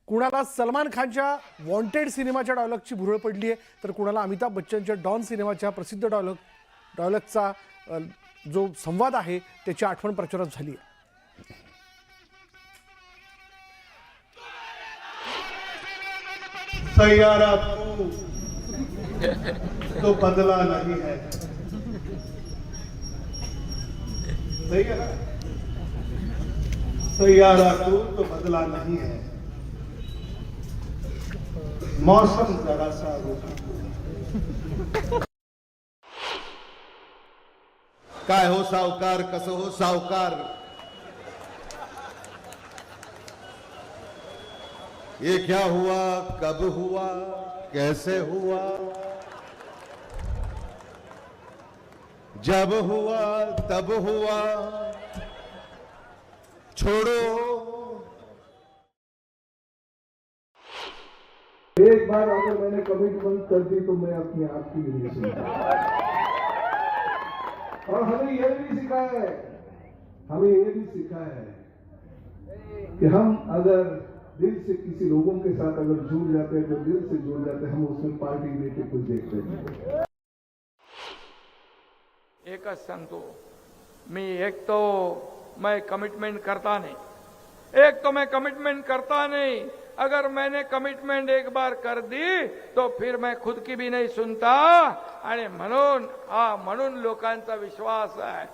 कुणाला सलमान खानच्या वॉन्टेड सिनेमाच्या डायलॉगची भुरळ पडली आहे, तर कुणाला अमिताभ बच्चनच्या डॉन सिनेमाच्या प्रसिद्ध डायलॉगचा जो संवाद आहे त्याची आठवण प्रचारात झाली आहे. सैयारा तो बदला नहीं है. सही है ना? सैयारा तो बदला नहीं है. मौसम जरा सा रुका. काय हो सावकार, कसं हो सावकार. ये क्या हुआ, कब हुआ, कैसे हुआ, जब हुआ तब हुआ, छोड़ो. एक बार अगर मैंने कमिटमेंट कर दी तो मैं अपनी आपकी भी नहीं सुनता. और हमें यह भी सिखाया है कि हम अगर दिल से किसी लोगों के साथ अगर जुड़ जाते हैं, जो दिल से जुड़ जाते हैं, हम उसमें पार्टी लेके कुछ देखते हैं. एकच सांगतो मी, एक तो मैं कमिटमेंट करता नहीं. अगर मैंने कमिटमेंट एक बार कर दी तो फिर मैं खुद की भी नहीं सुनता. आणि म्हणून लोकांचा विश्वास आहे.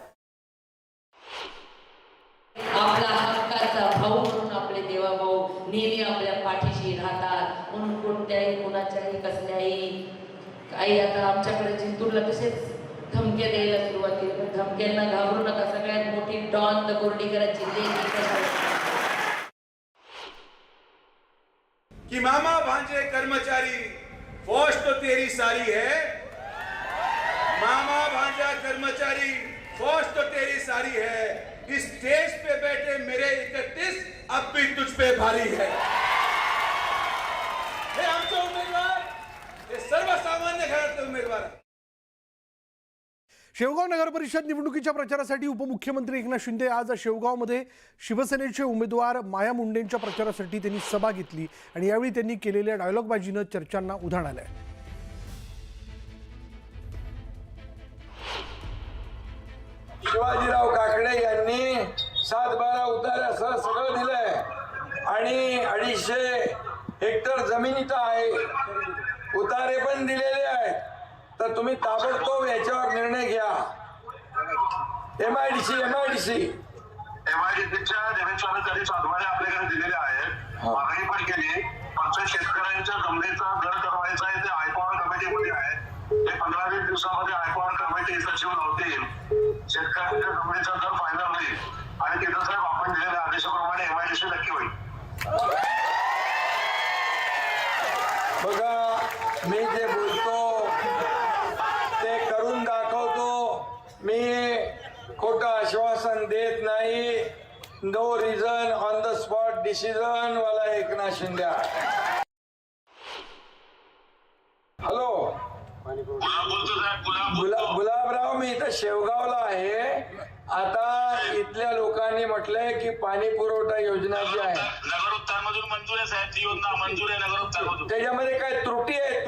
आपला हक्काचा भाऊ म्हणून आपले देवाभाऊ नेहमी आपल्या पाठीशी राहतात. म्हणून कोणत्याही कुणाच्याही कसल्याही काही आता आमच्याकडे जिंतूरला तसेच धमक्या द्यायला सुरुवात केली. पण धमक्यांना घाबरू नका. सगळ्यात मोठी डॉन द कोर्डीकरांची कि मामा भांजे कर्मचारी फौज तो तेरी सारी है. मामा भांजा कर्मचारी फौज तो तेरी सारी है. इस स्टेज पे बैठे मेरे 31 अब भी तुझ पे भारी है. हे आमचे उमेदवार, हे सर्वसामान्य घरातले उमेदवार. शेवगाव नगर परिषद निवडणुकीच्या प्रचारासाठी उपमुख्यमंत्री एकनाथ शिंदे आज शेवगावमध्ये शिवसेनेचे उमेदवार माया मुंडेंच्या प्रचारासाठी त्यांनी सभा घेतली आणि यावेळी त्यांनी केलेल्या डायलॉगबाजीनं चर्चांना उधाण आलंय. शिवाजीराव काकडे यांनी 7-12 उतार्यासह सगळं दिलंय आणि 250 हेक्टर जमीन इथं आहे. उतारे पण दिलेले आहेत. तर तुम्ही ताबडतोब याच्यावर निर्णय घ्या. एमआयडीसीच्या देवेंद्र सातबारे आपल्याकडे दिलेले आहेत. मागणी पण केली. फक्त शेतकऱ्यांच्या जमिनीचा दर ठरवायचा आहे. ते हायपॉवर कमिटीमध्ये आहे. ते 15-20 दिवसामध्ये हायपॉवर कमिटी सचिव लावतील. शेतकऱ्यांच्या जमिनीचा दर फायनल होईल आणि तिथं साहेब आपण दिलेल्या आदेशाप्रमाणे एमआयडीसी नक्की होईल. बघा, मी जे बोलतो ते करून दाखवतो. मी खोटं आश्वासन देत नाही. No reason on the spot decision वाला एकनाथ शिंदे. हॅलो गुलाबराव, मी इथं शेवगावला आहे. आता इथल्या लोकांनी म्हटलंय की पाणी पुरवठा योजना जी आहे नगरोत्थान मधून मंजूर आहे साहेब. ती योजना मंजूर आहे नगरोत्थान मधून. त्याच्यामध्ये काय त्रुटी आहे?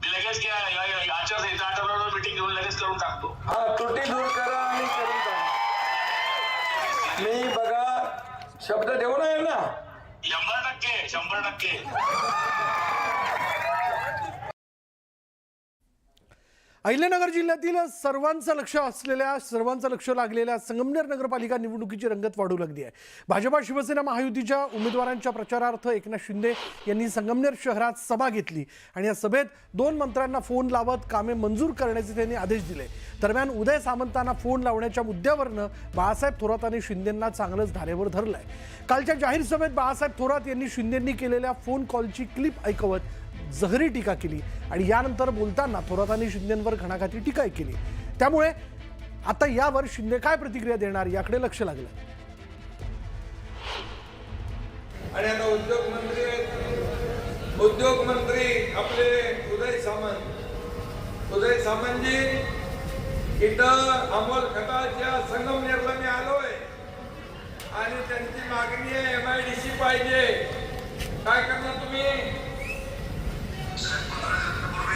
लगेच घ्या. आचारसंहिता आठवड्यावर मीटिंग घेऊन लगेच करून टाकतो. हा, त्रुटी दूर करा आणि करून टाका. मी बघा शब्द देऊन आहे ना. 100%. अहिल्यानगर जिल्ह्यातील सर्वांचं लक्ष लागलेल्या संगमनेर नगरपालिका निवडणुकीची रंगत वाढू लागली आहे. भाजपा शिवसेना महायुतीच्या उमेदवारांच्या प्रचारार्थ एकनाथ शिंदे यांनी संगमनेर शहरात सभा घेतली आणि या सभेत 2 मंत्र्यांना फोन लावत कामे मंजूर करण्याचे त्यांनी आदेश दिले. दरम्यान उदय सामंतांना फोन लावण्याच्या मुद्द्यावरनं बाळासाहेब थोरातांनी शिंदेंना चांगलंच धारेवर धरलंय. कालच्या जाहीर सभेत बाळासाहेब थोरात यांनी शिंदेंनी केलेल्या फोन कॉलची क्लिप ऐकवत जहरी टीका केली आणि यानंतर बोलताना थोरातांनी शिंदेंवर घणाघाती टीका केली. त्यामुळे आता यावर शिंदे काय प्रतिक्रिया देणार याकडे लक्ष लागलं. आणि आता उद्योगमंत्री आपले उदय सामंतजी इथं अमोल खताळच्या संगमनेरला मी आलोय आणि त्यांची मागणी आहे MIDC पाहिजे. काय करणार तुम्ही?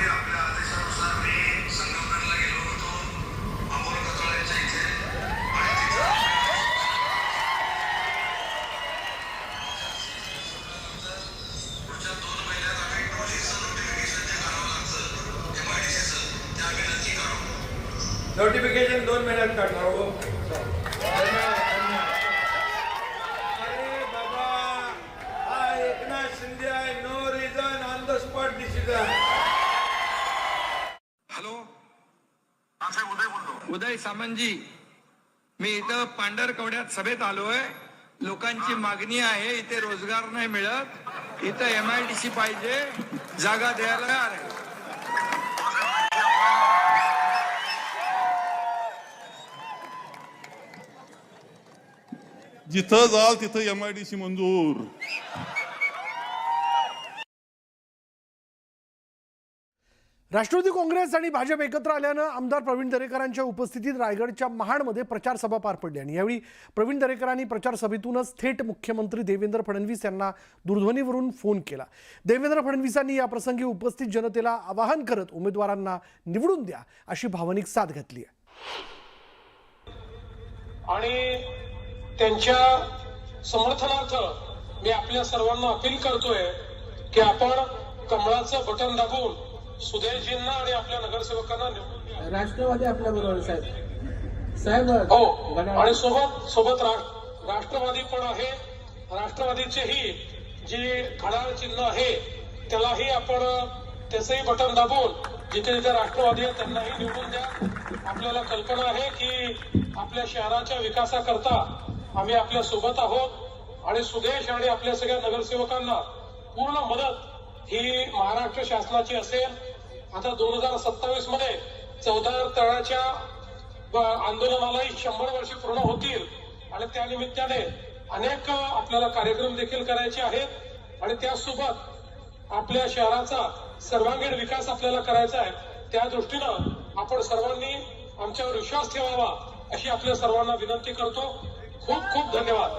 आपल्या आदेशानुसार मी संगमनेरला गेलो होतो अमोल कथोळेंच्या इथे पुढच्या 2 महिन्यात आम्ही टोलीचं नोटिफिकेशन जे काढावं लागतं MIDCचं ते आम्ही नक्की काढू. नोटिफिकेशन 2 महिन्यात काढणार हो. अरे बाबा, हा एकनाथ शिंदे आहे. No reason on the spot decision. Hello, हा साहेब उदय बोलतो. उदय सामंतजी, मी इथं पांढरकवड्यात सभेत आलोय. लोकांची मागणी आहे, इथे रोजगार नाही मिळत, इथं MIDC पाहिजे, जागा द्यायला तयार आहे. जिथं जाल तिथं MIDC मंजूर. राष्ट्रवादी काँग्रेस आणि भाजप एकत्र आल्यानं आमदार प्रवीण दरेकरांच्या उपस्थितीत रायगडच्या महाडमध्ये प्रचार सभा पार पडली आणि यावेळी प्रवीण दरेकरांनी प्रचार सभेतूनच थेट मुख्यमंत्री देवेंद्र फडणवीस यांना दूरध्वनीवरून फोन केला. देवेंद्र फडणवीसांनी या प्रसंगी उपस्थित जनतेला आवाहन करत उमेदवारांना निवडून द्या अशी भावनिक साथ घातली आहे. आणि त्यांच्या समर्थनार्थ मी आपल्या सर्वांना अपील करतोय की आपण कमळाचं बटन दाबून सुदेशजींना आणि आपल्या नगरसेवकांना निवडून द्या. राष्ट्रवादी आपल्या बरोबर साहेब हो, आणि सोबत राष्ट्रवादी पण आहे. राष्ट्रवादीचेही जी घड्याळ चिन्ह आहे त्यालाही आपण त्याचंही बटन दाबून जिथे जिथे राष्ट्रवादी आहे त्यांनाही निवडून द्या. आपल्याला कल्पना आहे की आपल्या शहराच्या विकासाकरता आम्ही आपल्या सोबत आहोत आणि सुदेश आणि आपल्या सगळ्या नगरसेवकांना पूर्ण मदत ही महाराष्ट्र शासनाची असेल. आता 2027 मध्ये 14 तळाच्या आंदोलनालाही 100 वर्ष पूर्ण होतील आणि त्या निमित्ताने अनेक आपल्याला कार्यक्रम देखील करायचे आहेत आणि त्यासोबत आपल्या शहराचा सर्वांगीण विकास आपल्याला करायचा आहे. त्या दृष्टीनं आपण सर्वांनी आमच्यावर विश्वास ठेवावा अशी आपल्या सर्वांना विनंती करतो. खूप खूप धन्यवाद.